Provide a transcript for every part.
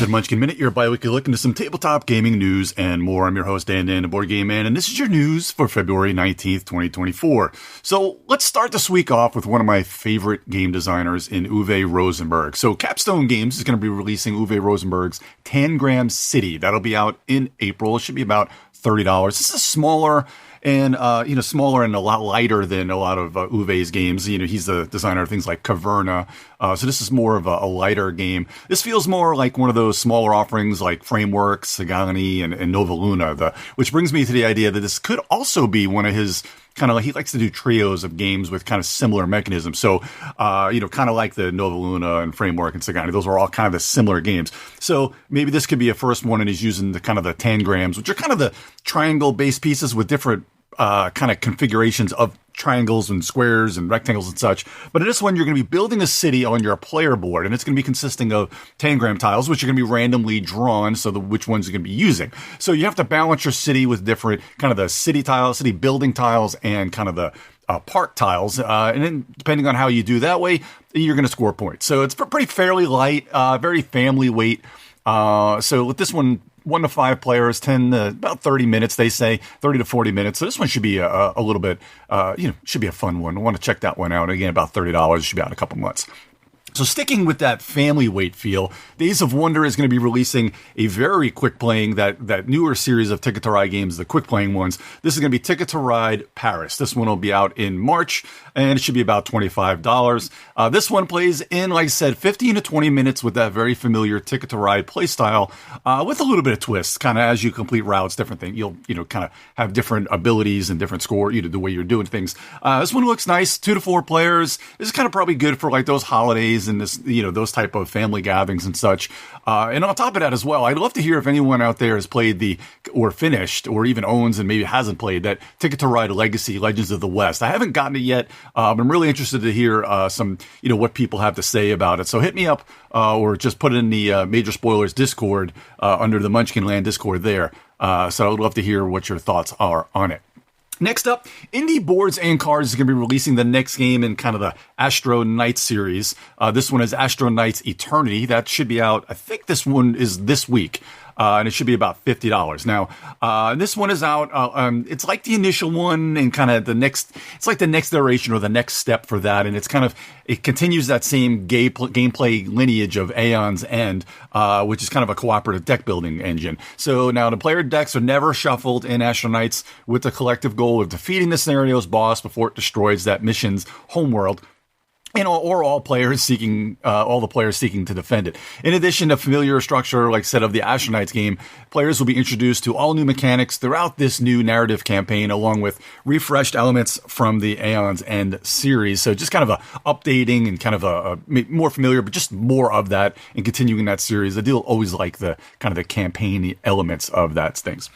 to Munchkin Minute, your bi-weekly look into some tabletop gaming news and more. I'm your host, Dan, the Board Game Man, and this is your news for February 19th, 2024. So let's start this week off with one of my favorite game designers in Uwe Rosenberg. So Capstone Games is going to be releasing Uwe Rosenberg's Tangram City. That'll be out in April. It should be about $30. This is smaller and, smaller and a lot lighter than a lot of Uwe's games. He's the designer of things like Caverna. So this is more of a lighter game. This feels more like one of those smaller offerings like Framework, Sagani, and Nova Luna, which brings me to the idea that this could also be one of his he likes to do trios of games with kind of similar mechanisms. So, kind of like the Nova Luna and Framework and Sagani, those are all kind of the similar games. So maybe this could be a first one, and he's using the kind of the tangrams, which are kind of the triangle-based pieces with different kind of configurations of triangles and squares and rectangles and such. But in this one, you're going to be building a city on your player board, and it's going to be consisting of tangram tiles, which are going to be randomly drawn, so which ones you're going to be using. So you have to balance your city with different kind of the city tiles, city building tiles, and kind of the park tiles. And then depending on how you do that way, you're going to score points. So it's pretty fairly light, very family weight. So with this one, 1 to 5 players, about 30 minutes, they say, 30 to 40 minutes. So this one should be a little bit, should be a fun one. I want to check that one out. Again, about $30. Should be out in a couple months. So sticking with that family weight feel, Days of Wonder is going to be releasing a very quick playing, that newer series of Ticket to Ride games, the quick playing ones. This is going to be Ticket to Ride Paris. This one will be out in March, and it should be about $25. This one plays in, like I said, 15 to 20 minutes with that very familiar Ticket to Ride play style, with a little bit of twist, kind of as you complete routes, different things. You'll, kind of have different abilities and different score, the way you're doing things. This one looks nice, 2 to 4 players. This is kind of probably good for like those holidays and this, those type of family gatherings and such. And on top of that as well, I'd love to hear if anyone out there has played or finished, or even owns and maybe hasn't played that Ticket to Ride Legacy Legends of the West. I haven't gotten it yet. I'm really interested to hear some, what people have to say about it. So hit me up, or just put it in the Major Spoilers Discord, under the Munchkin Land Discord there. So I'd love to hear what your thoughts are on it. Next up, Indie Boards and Cards is going to be releasing the next game in kind of the Astro Knights series. This one is Astro Knights Eternity. That should be out. I think this one is this week. And it should be about $50. Now, this one is out. It's like the initial one and kind of it's like the next iteration or the next step for that. And it continues that same gameplay lineage of Aeon's End, which is kind of a cooperative deck building engine. So now the player decks are never shuffled in Astro Knights with the collective goal of defeating the scenario's boss before it destroys that mission's homeworld. Or all the players seeking to defend it. In addition to familiar structure, like I said, of the Astro Knights game, players will be introduced to all new mechanics throughout this new narrative campaign, along with refreshed elements from the Aeon's End series. So just kind of a updating and kind of a more familiar, but just more of that and continuing that series. I do always like the kind of the campaign elements of that things.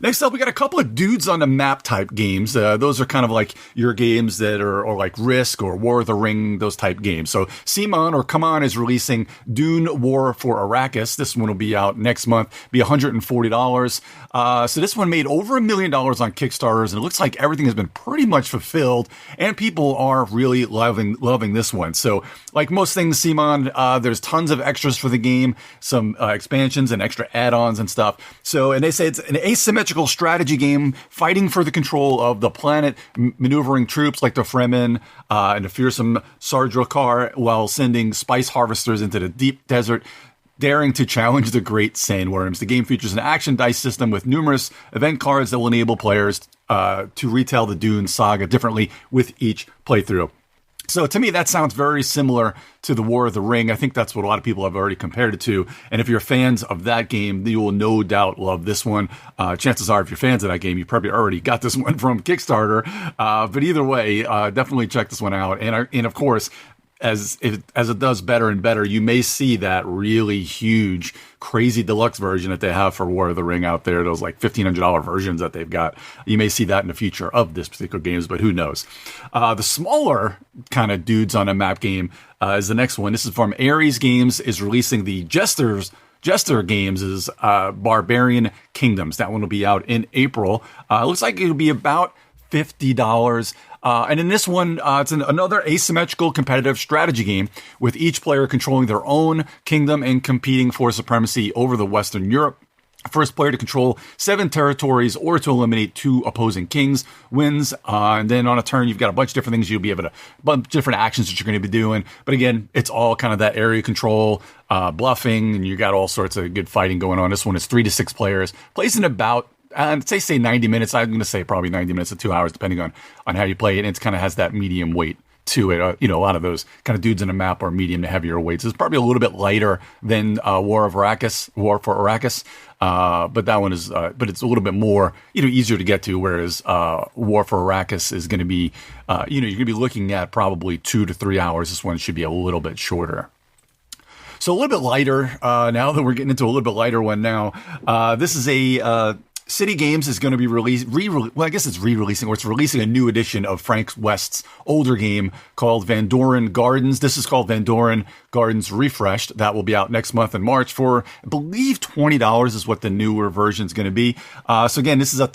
Next up, we got a couple of dudes on the map type games. Those are kind of like your games that are like Risk or War of the Ring, those type games. So CMON or CMON is releasing Dune War for Arrakis. This one will be out next month, be $140. So this one made over $1 million on Kickstarters, and it looks like everything has been pretty much fulfilled, and people are really loving this one. So like most things CMON, there's tons of extras for the game, some expansions and extra add-ons and stuff. So, and they say it's an asymmetrical strategy game fighting for the control of the planet, maneuvering troops like the Fremen and the fearsome Sardrakar while sending spice harvesters into the deep desert, daring to challenge the great sandworms. The game features an action dice system with numerous event cards that will enable players to retell the Dune saga differently with each playthrough. So to me, that sounds very similar to the War of the Ring. I think that's what a lot of people have already compared it to. And if you're fans of that game, you will no doubt love this one. Chances are, if you're fans of that game, you probably already got this one from Kickstarter. But either way, definitely check this one out. And of course, as it does better and better, you may see that really huge, crazy deluxe version that they have for War of the Ring out there, those like $1,500 versions that they've got. You may see that in the future of this particular games, but who knows? The smaller kind of dudes on a map game is the next one. This is from Ares Games, is releasing the Jester Games is Barbarian Kingdoms. That one will be out in April. It looks like it'll be about $50. And in this one, it's another asymmetrical competitive strategy game with each player controlling their own kingdom and competing for supremacy over the Western Europe. First player to control 7 territories or to eliminate 2 opposing kings wins. And then on a turn, you've got a bunch of different things you'll be able to, bunch of different actions that you're going to be doing. But again, it's all kind of that area control, bluffing, and you got all sorts of good fighting going on. This one is 3 to 6 players, plays in about, say 90 minutes. I'm going to say probably 90 minutes to 2 hours, depending on how you play it. And it kind of has that medium weight to it. A lot of those kind of dudes in a map are medium to heavier weights. It's probably a little bit lighter than War for Arrakis. But that one is, but it's a little bit more, easier to get to. Whereas War for Arrakis is going to be, you're going to be looking at probably 2 to 3 hours. This one should be a little bit shorter. So a little bit lighter. Now that we're getting into a little bit lighter one now, this is a City Games is going to be re-releasing, or it's releasing a new edition of Frank West's older game called Vadoran Gardens. This is called Vadoran Gardens Refreshed. That will be out next month in March for, I believe, $20 is what the newer version is going to be. So again, this is a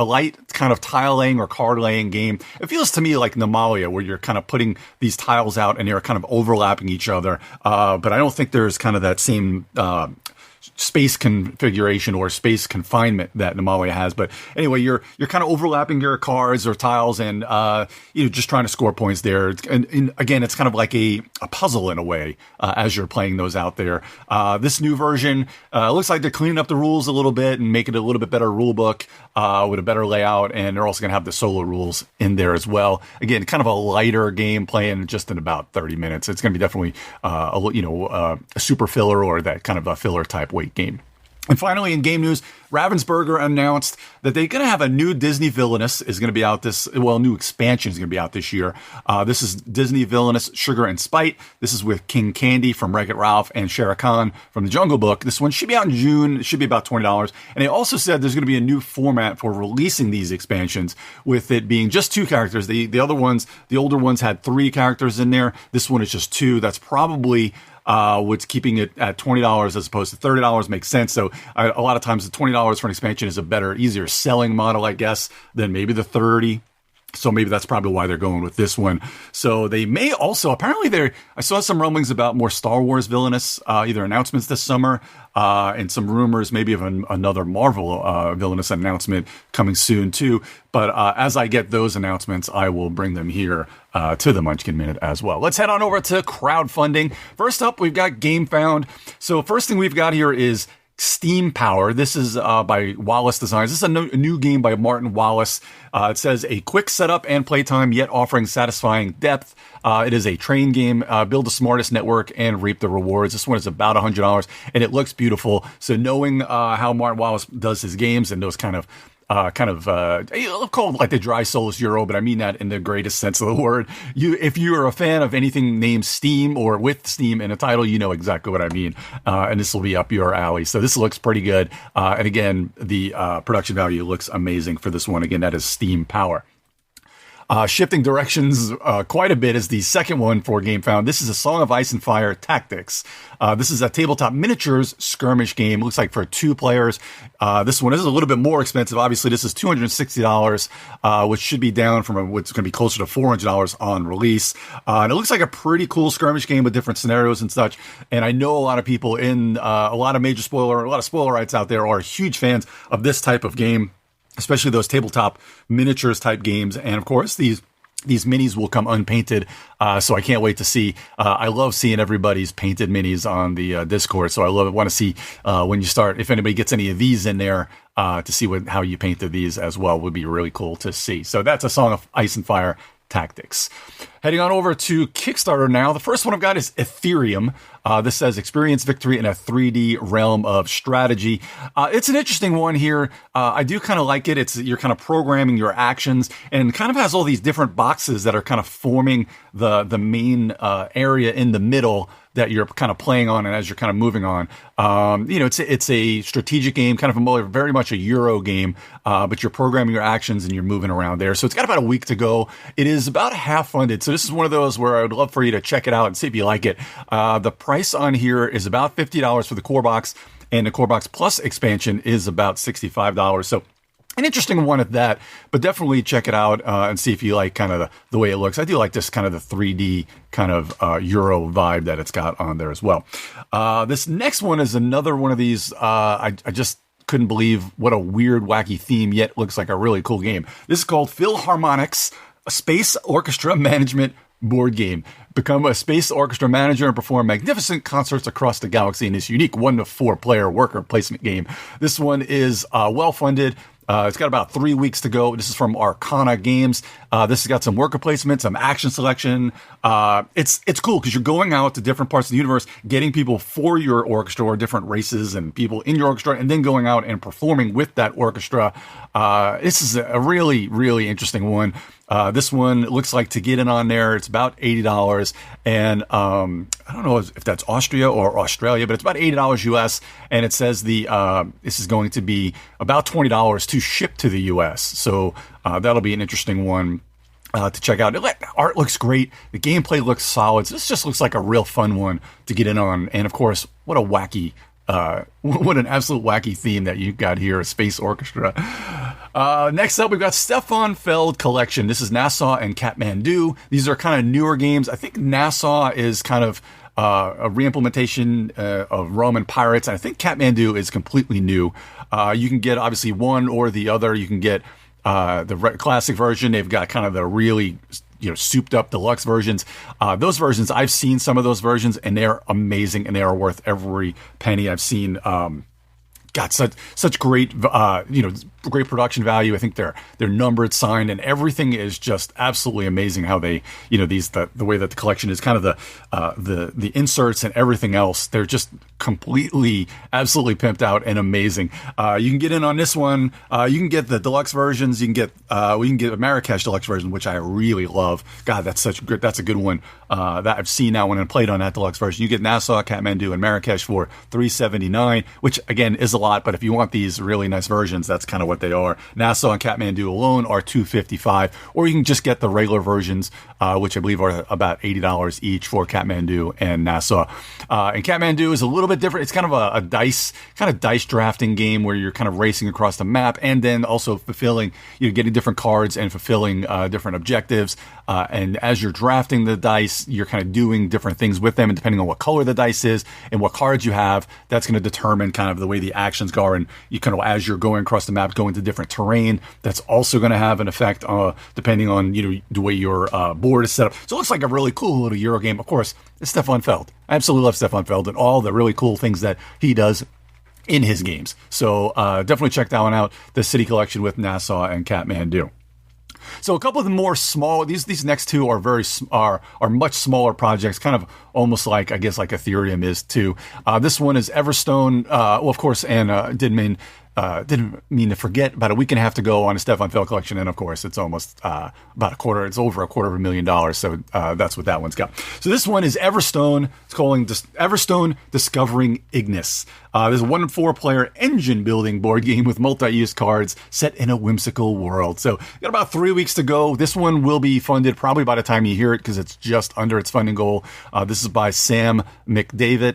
light kind of tile laying or card laying game. It feels to me like Nemalia, where you're kind of putting these tiles out and they're kind of overlapping each other. But I don't think there's kind of that same space configuration or space confinement that Nemalia has. But anyway, you're kind of overlapping your cards or tiles and just trying to score points there. And again, it's kind of like a puzzle in a way as you're playing those out there. This new version looks like they're cleaning up the rules a little bit and making it a little bit better rule book with a better layout. And they're also going to have the solo rules in there as well. Again, kind of a lighter game playing just in about 30 minutes. It's going to be definitely a super filler or that kind of a filler type weight game. And finally, in game news, Ravensburger announced that they're going to have a new Disney Villainous is going to be out new expansion is going to be out this year. This is Disney Villainous Sugar and Spite. This is with King Candy from Wreck-It Ralph and Shere Khan from The Jungle Book. This one should be out in June. It should be about $20. And they also said there's going to be a new format for releasing these expansions, with it being just 2 characters. The older ones had 3 characters in there. This one is just 2. That's probably what's keeping it at $20 as opposed to $30 makes sense. So a lot of times the $20 for an expansion is a better, easier selling model, I guess, than maybe the $30. So maybe that's probably why they're going with this one. So they may also, apparently I saw some rumblings about more Star Wars Villainous, either announcements this summer, and some rumors maybe of another Marvel Villainous announcement coming soon too. But as I get those announcements, I will bring them here to the Munchkin Minute as well. Let's head on over to crowdfunding. First up, we've got GameFound. So first thing we've got here is Steam Power. This is by Wallace Designs. This is a new game by Martin Wallace. It says a quick setup and playtime, yet offering satisfying depth. It is a train game. Build the smartest network and reap the rewards. This one is about $100 and it looks beautiful. So knowing how Martin Wallace does his games and those kind of I'll call it like the dry soulless Euro, but I mean that in the greatest sense of the word. If you are a fan of anything named Steam or with Steam in a title, you know exactly what I mean. And this will be up your alley. So this looks pretty good. And again, the production value looks amazing for this one. Again, that is Steam Power. Shifting directions quite a bit is the second one for GameFound. This is a Song of Ice and Fire Tactics. This is a tabletop miniatures skirmish game. Looks like for 2 players. This one is a little bit more expensive. Obviously, this is $260, which should be down from what's going to be closer to $400 on release. And it looks like a pretty cool skirmish game with different scenarios and such. And I know a lot of people in a lot of spoilerites out there are huge fans of this type of game, especially those tabletop miniatures type games. And of course, these minis will come unpainted. So I can't wait to see. I love seeing everybody's painted minis on the Discord. So I want to see when you start, if anybody gets any of these in there, to see how you painted these as well would be really cool to see. So that's a Song of Ice and Fire Tactics. Heading on over to Kickstarter now. The first one I've got is Ethereum. This says experience victory in a 3D realm of strategy. It's an interesting one here. I do kind of like it. You're kind of programming your actions and kind of has all these different boxes that are kind of forming the main area in the middle that you're kind of playing on and as you're kind of moving on. It's a strategic game, kind of very much a Euro game, but you're programming your actions and you're moving around there. So it's got about a week to go. It is about half funded. So this is one of those where I would love for you to check it out and see if you like it. The price on here is about $50 for the core box, and the core box plus expansion is about $65. So an interesting one at that, but definitely check it out and see if you like kind of the way it looks. I do like this kind of the 3D kind of Euro vibe that it's got on there as well. This next one is another one of these. I just couldn't believe what a weird, wacky theme, yet looks like a really cool game. This is called Philharmonics, a space orchestra management board game. Become a space orchestra manager and perform magnificent concerts across the galaxy in this unique 1 to 4 player worker placement game. This one is well funded. It's got about 3 weeks to go. This is from Arcana Games. This has got some worker placement, some action selection. It's cool because you're going out to different parts of the universe, getting people for your orchestra or different races and people in your orchestra, and then going out and performing with that orchestra. This is a really, really interesting one. This one looks like to get in on there, it's about $80. And I don't know if that's Austria or Australia, but it's about $80 US. And it says this is going to be about $20 to ship to the US. So that'll be an interesting one to check out. Art looks great. The gameplay looks solid. So this just looks like a real fun one to get in on. And of course, what an absolute wacky theme that you got here, a space orchestra. Next up, we've got Stefan Feld Collection. This is Nassau and Kathmandu. These are kind of newer games. I think Nassau is kind of a reimplementation of Roman Pirates, and I think Kathmandu is completely new. You can get obviously one or the other. You can get the classic version. They've got kind of the really souped up deluxe versions. Those versions, I've seen some of those versions, and they're amazing, and they are worth every penny. I've seen got such great great production value. I think they're numbered, signed, and everything is just absolutely amazing. How they the way that the collection is kind of the inserts and everything else. They're just completely absolutely pimped out and amazing. You can get in on this one. You can get the deluxe versions. You can get we can get a Marrakesh deluxe version, which I really love. God, that's a good one that I've seen now when I played on that deluxe version. You get Nassau, Kathmandu, and Marrakesh for $379, which again is a lot, but if you want these really nice versions, that's kind of what they are. Nassau and Kathmandu alone are $255, or you can just get the regular versions, which I believe are about $80 each for Kathmandu and Nassau. And Kathmandu is a little bit different. It's kind of a dice drafting game where you're kind of racing across the map, and then also fulfilling, getting different cards and fulfilling different objectives. And as you're drafting the dice, you're kind of doing different things with them, and depending on what color the dice is and what cards you have, that's going to determine kind of the way the actions go. And you kind of, as you're going across the map, going to different terrain, that's also going to have an effect depending on the way your board is set up. So it looks like a really cool little Euro game. Of course, it's Stefan Feld. I absolutely love Stefan Feld and all the really cool things that he does in his games. So definitely check that one out. The City Collection with Nassau and Kathmandu. So a couple of the more small, these next two are are much smaller projects, kind of almost like, I guess, like Ethereum is too. This one is Everstone, well, of course, and didn't mean to forget, about a week and a half to go on a Stefan Feld collection, and of course it's almost about it's over $250,000, so that's what that one's got. So this one is Everstone. It's calling Everstone Discovering Ignis. There's a 1 to 4 player engine building board game with multi-use cards set in a whimsical world. So got about 3 weeks to go. This one will be funded probably by the time you hear it, because it's just under its funding goal. This is by Sam McDavid.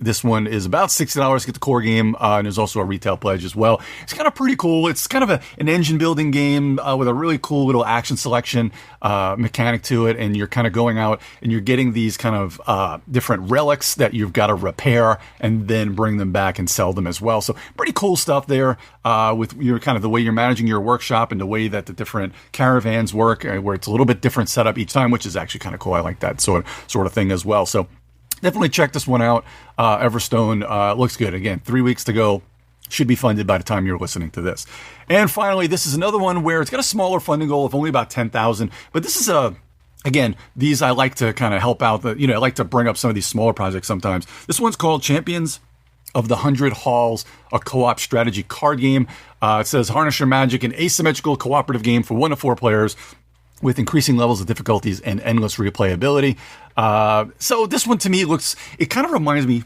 This one is about $60 to get the core game, and there's also a retail pledge as well. It's kind of pretty cool. It's kind of an engine building game with a really cool little action selection mechanic to it, and you're kind of going out and you're getting these kind of different relics that you've got to repair and then bring them back and sell them as well. So pretty cool stuff there with your kind of the way you're managing your workshop and the way that the different caravans work, where it's a little bit different setup each time, which is actually kind of cool. I like that sort of thing as well. So definitely check this one out. Everstone looks good. Again, 3 weeks to go. Should be funded by the time you're listening to this. And finally, this is another one where it's got a smaller funding goal of only about $10,000. But this is again, these I like to kind of help out. I like to bring up some of these smaller projects sometimes. This one's called Champions of the 100 Halls, a co-op strategy card game. It says harness your magic, an asymmetrical cooperative game for 1 to 4 players with increasing levels of difficulties and endless replayability. So this one to me it kind of reminds me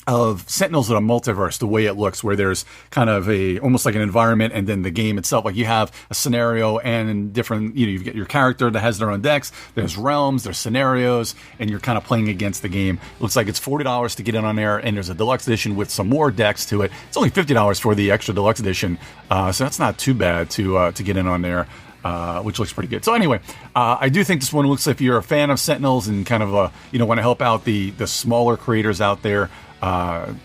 of Sentinels in a Multiverse, the way it looks, where there's kind of almost like an environment, and then the game itself, like you have a scenario and different, you get your character that has their own decks, there's realms, there's scenarios, and you're kind of playing against the game. It looks like it's $40 to get in on there, and there's a deluxe edition with some more decks to it. It's only $50 for the extra deluxe edition, so that's not too bad to get in on there. Which looks pretty good. So anyway, I do think this one looks like if you're a fan of Sentinels and kind of want to help out the smaller creators out there.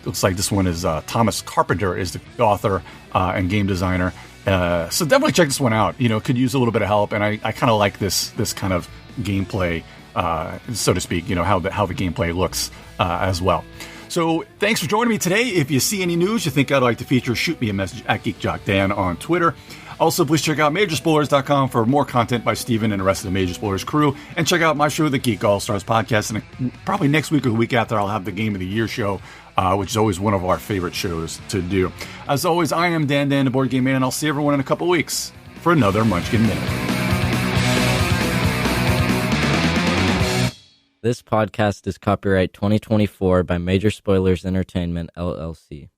Looks like this one is Thomas Carpenter is the author and game designer. So definitely check this one out. Could use a little bit of help, and I kind of like this kind of gameplay, so to speak. How the gameplay looks as well. So thanks for joining me today. If you see any news you think I'd like to feature, shoot me a message at GeekJockDan on Twitter. Also, please check out MajorSpoilers.com for more content by Steven and the rest of the Major Spoilers crew. And check out my show, The Geek All-Stars Podcast. And probably next week or the week after, I'll have the Game of the Year show, which is always one of our favorite shows to do. As always, I am Dan, the Board Game Man, and I'll see everyone in a couple weeks for another Munchkin Minute. This podcast is copyright 2024 by Major Spoilers Entertainment, LLC.